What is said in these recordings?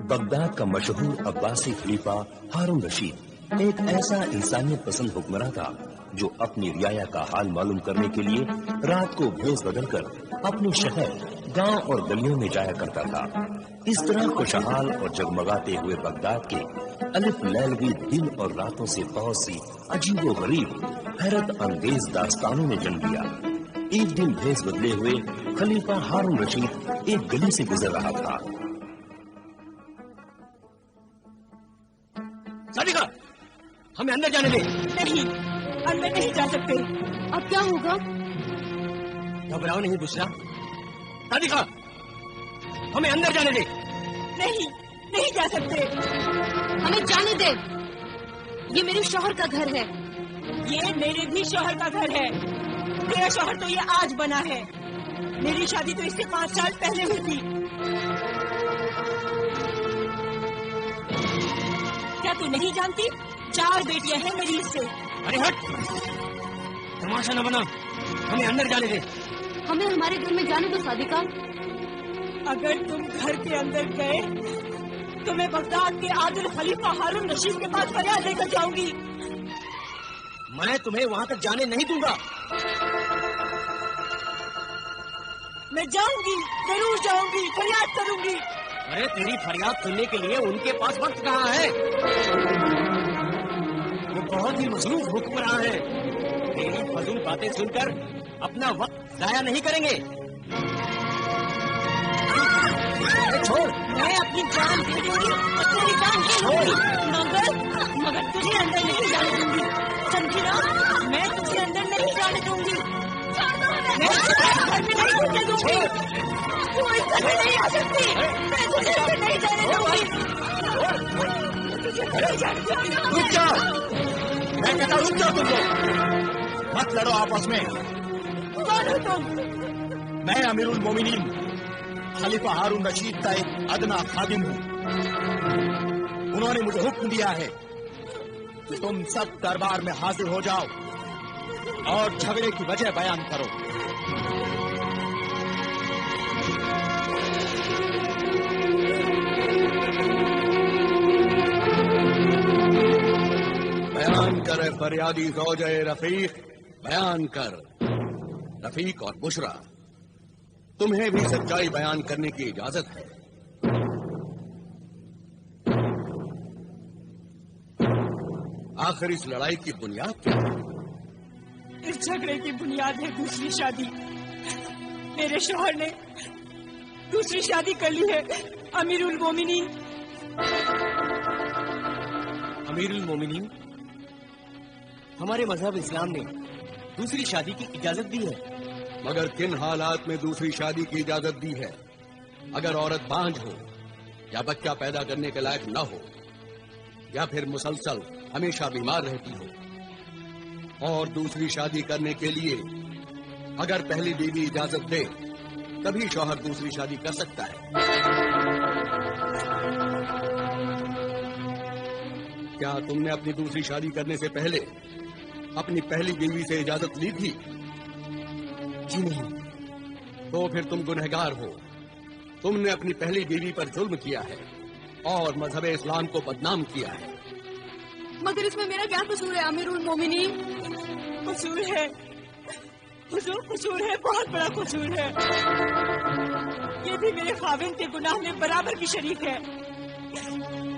Baghdad का मशहूर अब्बासी खलीफा हारून रशीद एक ऐसा इंसानियत पसंद हुक्मरान था जो अपनी रियाया का हाल मालूम करने के लिए रात को भेष बदलकर अपने शहर, गांव और गलियों में जाया करता था। इस तरह खुशहाल और जगमगाते हुए बगदाद के अलिफ लैलवी दिन और रातों से बहुत सी अजीबो गरीब हैरत अंगेज दास्तानों ने जन्म लिया। एक दिन भेष बदले हुए खलीफा हारून रशीद एक गली से गुजर रहा था। सादिका, हमें अंदर जाने दे। नहीं, अंदर नहीं जा सकते। अब क्या होगा? घबराओ नहीं बुशरा। सादिका, हमें अंदर जाने दे। नहीं, नहीं जा सकते। हमें जाने दे। ये मेरे शौहर का घर है। ये मेरे भी शौहर का घर है। मेरा शौहर तो ये आज बना है। मेरी शादी तो इससे 5 साल पहले हुई थी। क्या तू नहीं जानती? 4 बेटियां हैं मेरी इससे। अरे हट, तमाशा न बना। हमें अंदर जाने दे। हमें हमारे घर में जाने दो सादिका। अगर तुम घर के अंदर गए तो मैं बगदाद के आदिल खलीफा हारून रशीद के पास फरियाद लेकर जाऊंगी। मैं तुम्हें वहां तक जाने नहीं दूंगा। मैं जाऊंगी, जरूर जाऊंगी, फरियाद करूंगी। अरे तेरी फरियाद सुनने के लिए उनके पास वक्त कहाँ है? वो बहुत ही मसरूफ हुक्मरान है। तेरी फजूल बातें सुनकर अपना वक्त जाया नहीं करेंगे। छोड़। मैं अपनी जान दे दूंगी, तेरी जान छोड़। मगर तुझे अंदर नहीं जाने दूंगी, समझी ना? मैं तुझे अंदर नहीं जाने दूंगी। मैं घर में नहीं घुसने दूंगी। तू इस घर में नहीं आ सकती। मैं तुझे अंदर नहीं जाने दूंगी। तुझे नहीं जाने दूंगी। रुक जाओ, मैं कहता रुक जाओ। तुम लोग मत लड़ो आपस में। कौन हो तुम? मैं अमीरुल मोमिनीन खलीफा हारून रशीद का एक अदना खादिम हूँ। उन्होंने मुझे हुक्म दिया है कि तुम सब दरबार में हाजिर हो जाओ और झगड़े की वजह बयान करो। बयान कर फरियादी ज़ौजे रफीक, बयान कर। रफीक और बुशरा, तुम्हें भी सच्चाई बयान करने की इजाजत है। आखिर इस लड़ाई की बुनियाद क्या है? इस झगड़े की बुनियाद है दूसरी शादी। मेरे शौहर ने दूसरी शादी कर ली है। अमीरुल मोमिनीन। अमीरुल मोमिनीन, हमारे मजहब इस्लाम ने दूसरी शादी की इजाजत दी है। मगर किन हालात में दूसरी शादी की इजाजत दी है? अगर औरत बांझ हो या बच्चा पैदा करने के लायक न हो या फिर मुसलसल हमेशा बीमार रहती हो। और दूसरी शादी करने के लिए अगर पहली बीवी इजाजत दे तभी शौहर दूसरी शादी कर सकता है। क्या तुमने अपनी दूसरी शादी करने से पहले अपनी पहली बीवी से इजाजत ली थी? जी नहीं। तो फिर तुम गुनहगार हो। तुमने अपनी पहली बीवी पर जुल्म किया है और मजहब इस्लाम को बदनाम किया है। मगर इसमें मेरा क्या कसूर है अमीरुल मोमिनीन? कसूर है हुजूर, कसूर है, बहुत बड़ा कसूर है। ये भी मेरे खाविंद के गुनाह में बराबर की शरीक है।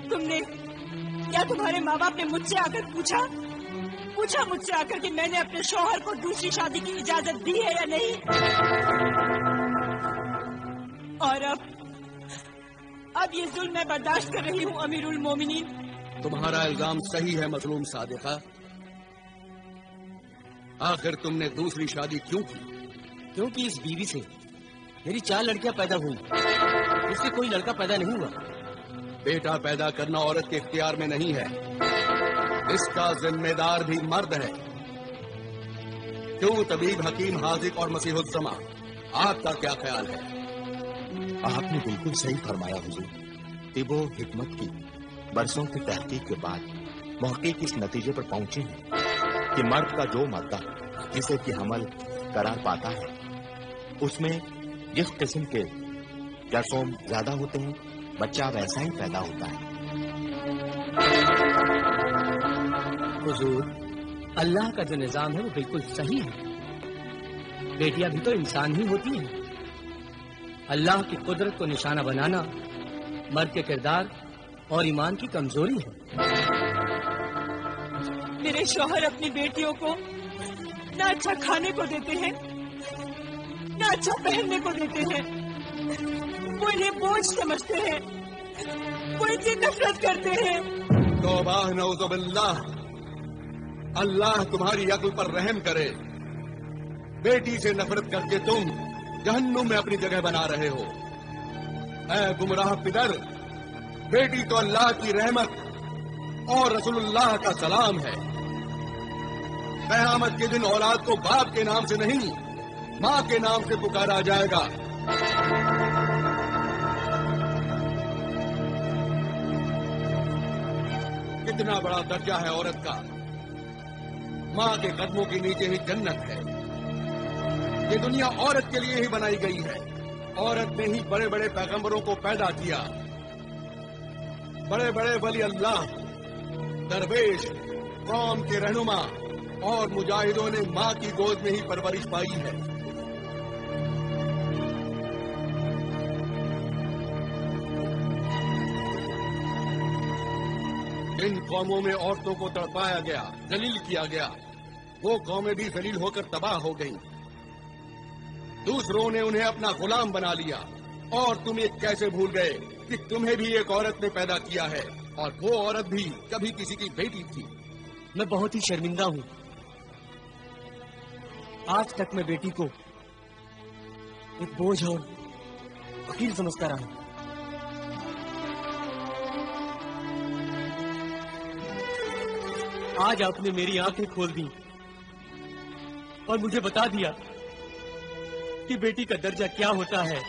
तुमने क्या तुम्हारे माँ बाप ने मुझसे आकर पूछा मुझसे आकर कि मैंने अपने शौहर को दूसरी शादी की इजाजत दी है या नहीं? और अब ये जुल्म मैं बर्दाश्त कर रही हूँ अमीरुल मोमिनीन। तुम्हारा इल्जाम सही है मजलूम सादिका। आखिर तुमने दूसरी शादी क्यों की? क्योंकि इस बीवी से मेरी 4 लड़कियां पैदा हुई, इससे कोई लड़का पैदा नहीं हुआ। बेटा पैदा करना औरत के इख्तियार में नहीं है, इसका जिम्मेदार भी मर्द है। क्यों तबीब, हकीम, हाजिक और मसीहुज्जमा, आपका क्या ख्याल है? आपने बिल्कुल सही फरमाया हुजूर। तिबो हिकमत की बरसों की तहकीक के बाद मुहक्किक इस नतीजे पर पहुंचे हैं कि मर्द का जो मादा जिसे कि हमल करार पाता है उसमें जिस किस्म के जरासीम ज्यादा होते हैं बच्चा वैसा ही पैदा होता है। हुजूर, अल्लाह का जो निजाम है वो बिल्कुल सही है। बेटियां भी तो इंसान ही होती हैं। अल्लाह की कुदरत को निशाना बनाना मर्द के किरदार और ईमान की कमजोरी है। मेरे शौहर अपनी बेटियों को ना अच्छा खाने को देते हैं, ना अच्छा पहनने को देते हैं। वो इन्हें बोझ समझते हैं, वो इनसे नफरत करते हैं। तौबा नऊज़ुबिल्लाह, अल्लाह तुम्हारी अक्ल पर रहम करे। बेटी से नफरत करके तुम जहन्नुम में अपनी जगह बना रहे हो। ऐ गुमराह पिदर, बेटी तो अल्लाह की रहमत और रसूलुल्लाह का सलाम है। क़यामत के दिन औलाद को बाप के नाम से नहीं, माँ के नाम से पुकारा जाएगा। कितना बड़ा दर्जा है औरत का। माँ के कदमों के नीचे ही जन्नत है। ये दुनिया औरत के लिए ही बनाई गई है। औरत ने ही बड़े बड़े पैगंबरों को पैदा किया। बड़े बड़े वली अल्लाह, दरवेश, कौम के रहनुमा और मुजाहिदों ने माँ की गोद में ही परवरिश पाई है। जिन कौमों में औरतों को तड़पाया गया, जलील किया गया, वो कौमें भी जलील होकर तबाह हो गईं। दूसरों ने उन्हें अपना गुलाम बना लिया। और तुम ये कैसे भूल गए कि तुम्हें भी एक औरत ने पैदा किया है, और वो औरत भी कभी किसी की बेटी थी। मैं बहुत ही शर्मिंदा हूँ। आज तक मैं बेटी को एक बोझ और वकील समझता रहा। आज आपने मेरी आंखें खोल दी और मुझे बता दिया कि बेटी का दर्जा क्या होता है।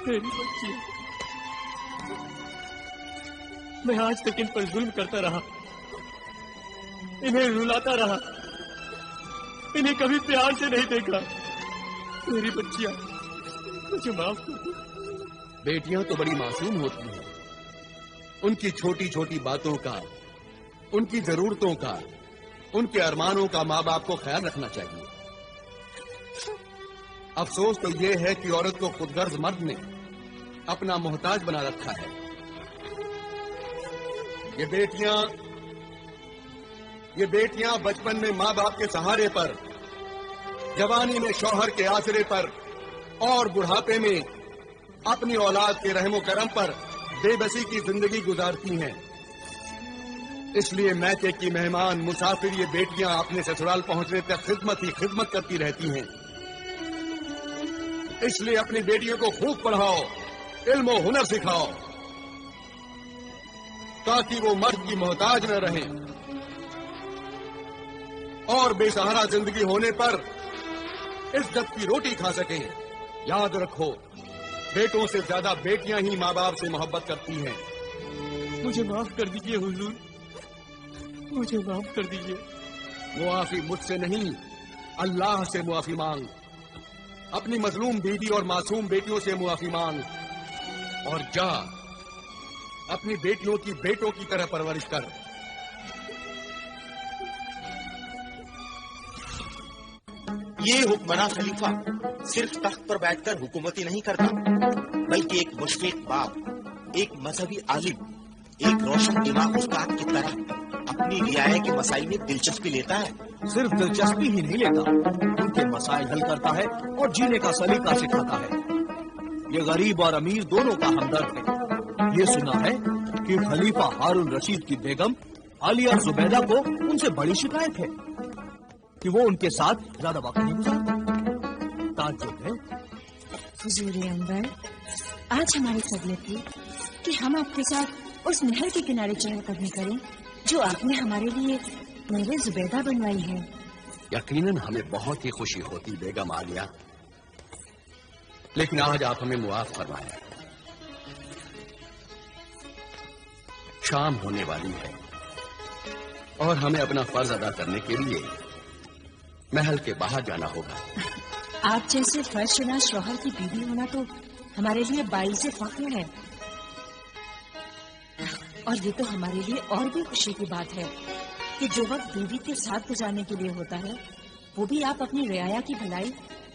मेरी बच्ची, मैं आज तक इन पर जुल्म करता रहा, इन्हें रुलाता रहा, इन्हें कभी प्यार से नहीं देखा। मेरी बच्चियां, मुझे माफ कर दो। बेटियां तो बड़ी मासूम होती हैं। उनकी छोटी छोटी बातों का, उनकी जरूरतों का, उनके अरमानों का माँ बाप को ख्याल रखना चाहिए। अफसोस तो ये है कि औरत को खुदगर्ज मर्द ने अपना मोहताज बना रखा है। ये बेटियां बचपन में माँ बाप के सहारे पर, जवानी में शौहर के आसरे पर और बुढ़ापे में अपनी औलाद के रहमो करम पर बेबसी की जिंदगी गुजारती हैं। इसलिए मैके की मेहमान, मुसाफिर ये बेटियां अपने ससुराल पहुंचने तक खिदमत ही खिदमत करती रहती हैं। इसलिए अपनी बेटियों को खूब पढ़ाओ, इल्म और हुनर सिखाओ, ताकि वो मर्द की मोहताज न रहें और बेसहारा जिंदगी होने पर इज्जत की रोटी खा सकें। याद रखो, बेटों से ज्यादा बेटियां ही माँ बाप से मोहब्बत करती हैं। मुझे माफ कर दीजिए हुजूर, मुझे माफ कर दीजिए। मुआफी मुझसे नहीं, अल्लाह से मुआफी मांग। अपनी मजलूम बीवी और मासूम बेटियों से मुआफी मांग और जा अपनी बेटियों की बेटों की तरह परवरिश कर। ये हुक्मरान खलीफा सिर्फ तख्त पर बैठकर हुकूमती नहीं करता, बल्कि एक मुशफिक बाप, एक मजहबी आलिम, एक रोशन दिमाग उस्ताद की तरह अपनी रियाया के मसाइल में दिलचस्पी लेता है। सिर्फ दिलचस्पी ही नहीं लेता, उनके मसाइल हल करता है और जीने का सलीका सिखाता है। ये गरीब और अमीर दोनों का हमदर्द है। ये सुना है कि खलीफा हारून रशीद की बेगम आलिया जुबैदा को उनसे बड़ी शिकायत है कि वो उनके साथ ज्यादा वक्त नहीं गुजारती। ताज्जुब है। हुजूर अंबर, आज हमारी सदलियत थी कि हम आपके साथ उस नहर के किनारे चहलकदमी करें जो आपने हमारे लिए मेरे जुबैदा बनवाई है। यकीनन हमें बहुत ही खुशी होती बेगम आलिया, लेकिन आज आप हमें मुआफ फरमाएं। शाम होने वाली है और हमें अपना फर्ज अदा करने के लिए महल के बाहर जाना होगा। आप जैसे फर्शनाश शौहर की बीवी होना तो हमारे लिए बाइज़ फख्र है, और ये तो हमारे लिए और भी खुशी की बात है कि जो वक्त बीवी के साथ गुजारने के लिए होता है वो भी आप अपनी रियाया की भलाई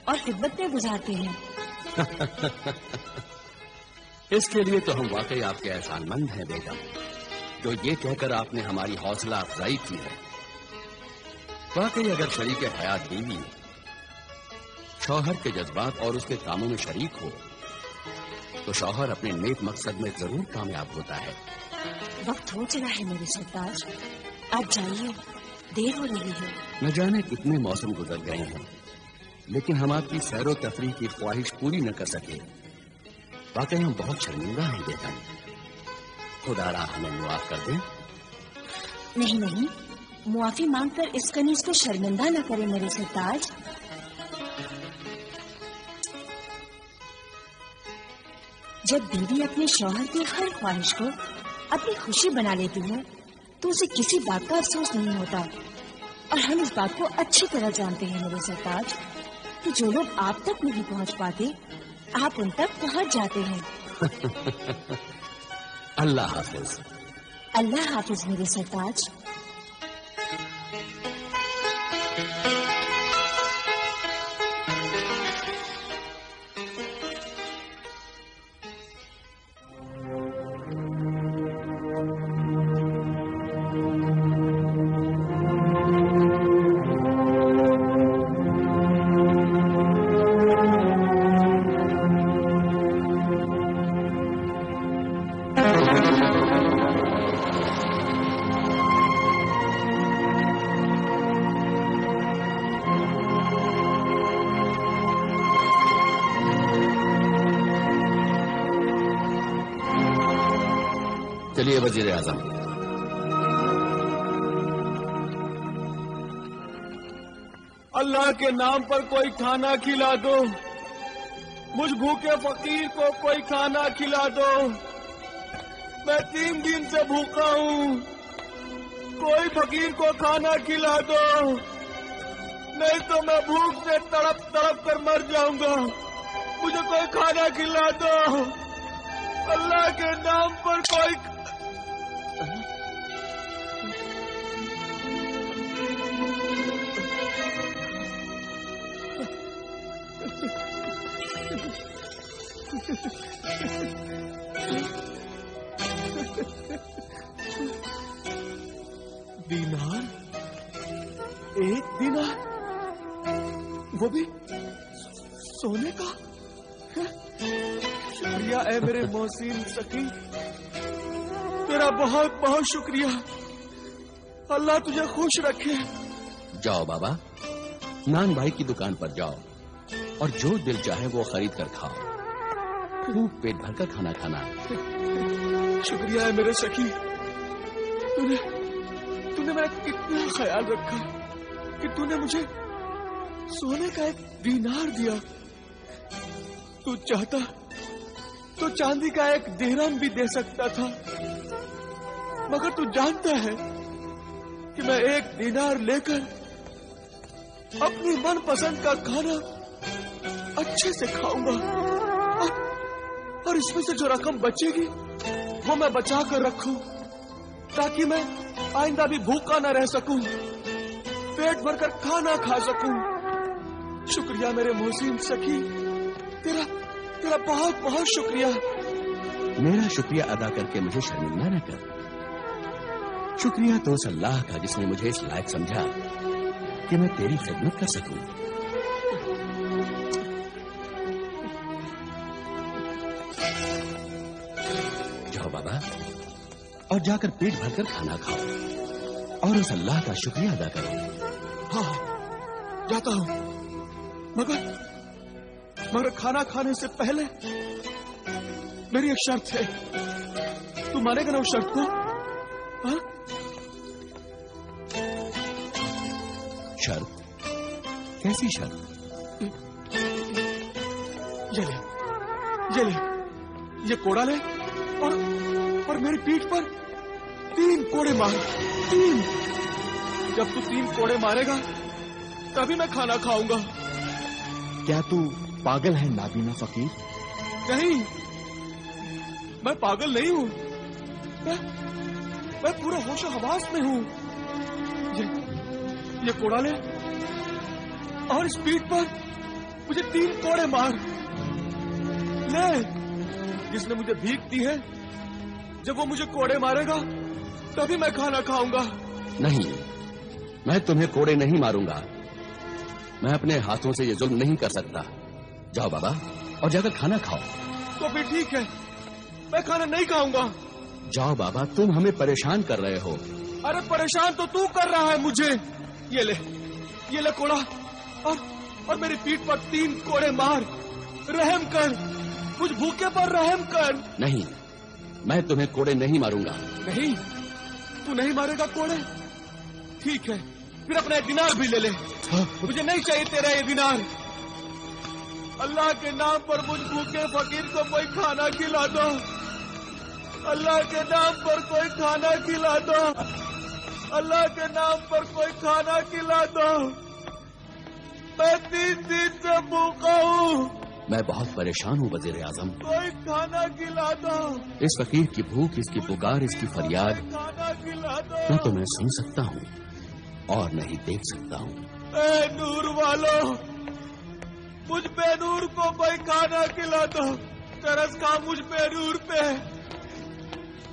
और खिदमत में गुजारते हैं। इसके लिए तो हम वाकई आपके एहसानमंद हैं बेगम, जो ये कहकर आपने हमारी हौसला अफजाई की है। वाकई अगर शरीक हयात बीवी शौहर के जज्बात और उसके कामों में शरीक हो तो शौहर अपने नेक मकसद में जरूर कामयाब होता है। वक्त हो चला है मेरे सरताज, आप जाइए, देर हो रही है। न जाने कितने मौसम गुजर गए हैं, लेकिन हम आपकी सैरो तफरीह की ख्वाहिश पूरी न कर सके। वाकई हम बहुत शर्मिंदा हैं बेगम, खुदारा हमें मुआफ कर दें। नहीं नहीं, मुआफी मांगकर इस कनीज को शर्मिंदा न करें मेरे सरताज। जब बीवी अपने शौहर की हर ख्वाहिश को अपनी खुशी बना लेती है तो उसे किसी बात का अफसोस नहीं होता, और हम इस बात को अच्छी तरह जानते हैं मेरे सरताज कि जो लोग आप तक नहीं पहुंच पाते आप उन तक पहुंच जाते हैं। अल्लाह हाफिज। अल्लाह हाफिज मेरे सरताज। चलिए वजीर आजम। अल्लाह के नाम पर कोई खाना खिला दो, मुझ भूखे फकीर को कोई खाना खिला दो। मैं 3 दिन से भूखा हूँ, कोई फकीर को खाना खिला दो, नहीं तो मैं भूख से तड़प तड़प कर मर जाऊंगा। मुझे कोई खाना खिला दो, अल्लाह के नाम पर कोई। दीनार, 1 दीनार, वो भी सोने का। शुक्रिया है मेरे मोहसिन सकी, तेरा बहुत बहुत शुक्रिया। अल्लाह तुझे खुश रखे। जाओ बाबा, नान भाई की दुकान पर जाओ और जो दिल चाहे वो खरीद कर खाओ, खूब पेट भर कर खाना खाना। शुक्रिया है मेरे सखी, तूने मेरा कितना ख्याल रखा कि तूने मुझे सोने का 1 दीनार दिया। तू चाहता तो चांदी का 1 दिरहम भी दे सकता था, मगर तू जानता है कि मैं 1 दीनार लेकर अपनी मनपसंद का खाना अच्छे से खाऊंगा, और इसमें से जो रकम बचेगी वो मैं बचा कर रखूं ताकि मैं आइंदा भी भूखा न रह सकूं, पेट भरकर खाना खा सकूं। शुक्रिया मेरे मोहसिन सखी, तेरा बहुत बहुत शुक्रिया। मेरा शुक्रिया अदा करके मुझे शर्मिंदा न कर। शुक्रिया तो उस अल्लाह का जिसने मुझे इस लायक समझा कि मैं तेरी खिदमत कर सकूं। जाओ बाबा, और जाकर पेट भरकर खाना खाओ और उस अल्लाह का शुक्रिया अदा करो। हाँ, जाता हूँ, मगर खाना खाने से पहले मेरी एक शर्त है। तू मानेगा ना उस शर्त को? हाँ? शर्त? कैसी शर्त? ये कोड़ा ले और मेरी पीठ पर 3 कोड़े मार। 3। जब तू 3 कोड़े मारेगा तभी मैं खाना खाऊंगा। क्या तू पागल है नाबीना फकीर? नहीं, मैं पागल नहीं हूँ। मैं पूरा होशो हवास में हूँ। ये कोड़ा ले और स्पीड पर मुझे 3 कोड़े मार ले। जिसने मुझे भीख दी है, जब वो मुझे कोड़े मारेगा तभी मैं खाना खाऊंगा। नहीं, मैं तुम्हें कोड़े नहीं मारूंगा। मैं अपने हाथों से ये जुल्म नहीं कर सकता। जाओ बाबा और जाकर खाना खाओ। तो फिर ठीक है, मैं खाना नहीं खाऊंगा। जाओ बाबा, तुम हमें परेशान कर रहे हो। अरे परेशान तो तू कर रहा है मुझे। ये ले कोड़ा और मेरी पीठ पर 3 कोड़े मार। रहम कर, मुझ भूखे पर रहम कर। नहीं, मैं तुम्हें कोड़े नहीं मारूंगा। नहीं, तू नहीं मारेगा कोड़े? ठीक है, फिर अपना दिनार भी ले ले। मुझे नहीं चाहिए तेरा ये दिनार। अल्लाह के नाम पर मुझ भूखे फकीर को कोई खाना खिला दो। अल्लाह के नाम पर कोई खाना खिला दो। अल्लाह के नाम पर कोई खाना खिला दो। मैं 3 दिन से भूखा हूँ। मैं बहुत परेशान हूँ वजीर आजम। कोई खाना खिला दो। इस फकीर की भूख, इसकी पुकार, इसकी फरियाद खाना खिला दो। न तो मैं सुन सकता हूँ और नहीं देख सकता हूँ। ए नूर वालो, मुझ बेनूर को कोई खाना खिला दो। तरस खा मुझ बेनूर पे,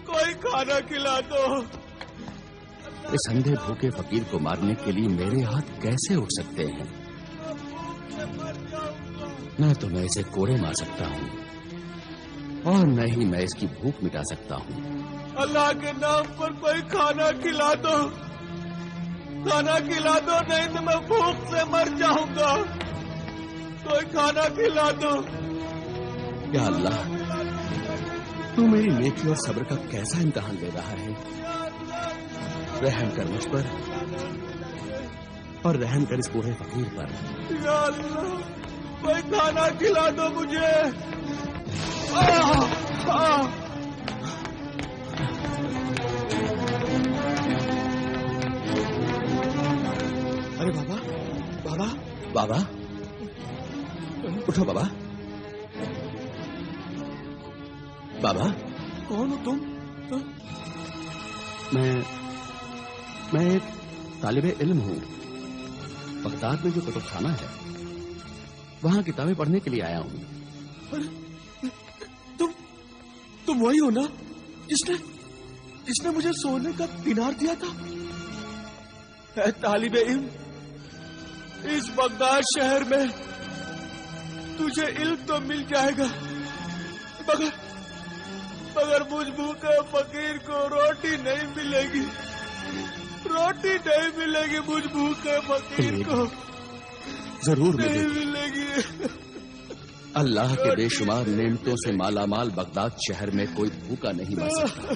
कोई खाना खिला दो। इस अंधे भूखे फकीर को मारने के लिए मेरे हाथ कैसे उठ सकते हैं? न तो मैं इसे कोड़े मार सकता हूँ और न ही मैं इसकी भूख मिटा सकता हूँ। अल्लाह के नाम पर कोई खाना खिला दो। खाना खिला दो, नहीं तो मैं भूख से मर जाऊंगा। कोई खाना खिला दो। या अल्लाह, तू मेरी नेकी और सब्र का कैसा इम्तिहान ले रहा है। रहम कर मुझ पर और रहम कर इस बूढ़े फकीर पर। या अल्लाह, कोई खाना खिला दो मुझे। अरे बाबा, बाबा, बाबा, उठो बाबा। बाबा, कौन हो तुम? मैं एक तालिबे इल्म हूँ। बगदाद में जो कुतुबखाना है, वहाँ किताबें पढ़ने के लिए आया हूँ। अरे तुम वही हो ना जिसने मुझे सोने का दिनार दिया था? है तालिबे इल्म, इस बगदाद शहर में तुझे इल्म तो मिल जाएगा, मगर मुझ भूखे फकीर को रोटी नहीं मिलेगी। रोटी नहीं मिलेगी मुझ भूखे फकीर को। जरूर नहीं मिलेगी। अल्लाह के बेशुमार नेमतों से मालामाल बगदाद शहर में कोई भूखा नहीं मर सकता।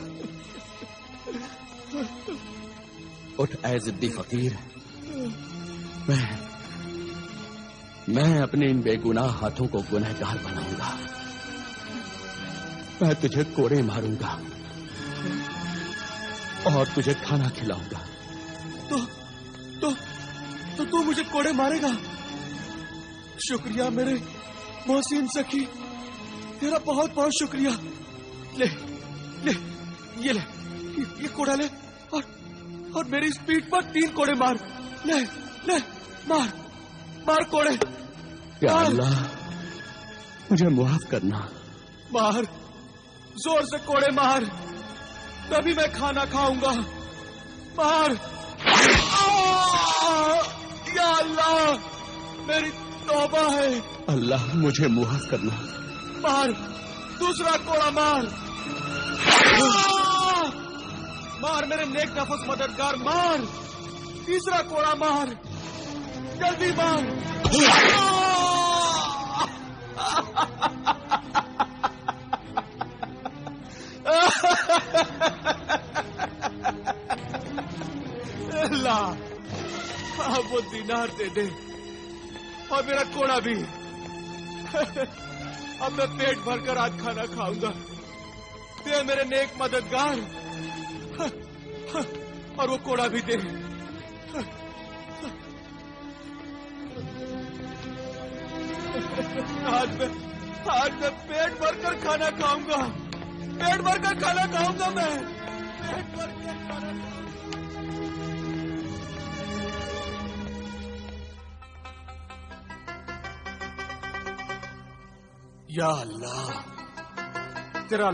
उठ ऐ जिद्दी फकीर, मैं अपने इन बेगुनाह हाथों को गुनहगार बनाऊंगा। मैं तुझे कोड़े मारूंगा और तुझे खाना खिलाऊंगा। तो तू मुझे कोड़े मारेगा? शुक्रिया मेरे मोहसिन सखी, तेरा बहुत बहुत शुक्रिया। ये कोड़ा ले और मेरी इस पीठ पर 3 कोड़े मार। ले मार कोड़े। या अल्लाह, मुझे मुआफ करना। मार, जोर से कोड़े मार, तभी मैं खाना खाऊंगा। मार। या अल्लाह, मेरी तौबा है। अल्लाह, मुझे मुआफ करना। मार, दूसरा कोड़ा मार। मार मेरे नेक नफस मददगार, मार। तीसरा कोड़ा मार, जल्दी मार। अल्लाह, अब वो दिनार दे दे और मेरा कोड़ा भी। अब मैं पेट भरकर आज खाना खाऊंगा। दे मेरे नेक मददगार, और वो कोड़ा भी दे। آج میں پیٹ بھر کر کھانا کھاؤں گا، پیٹ بھر کر کھانا کھاؤں گا میں، پیٹ بھر کر کھانا کھاؤں گا۔ یا اللہ، تیرا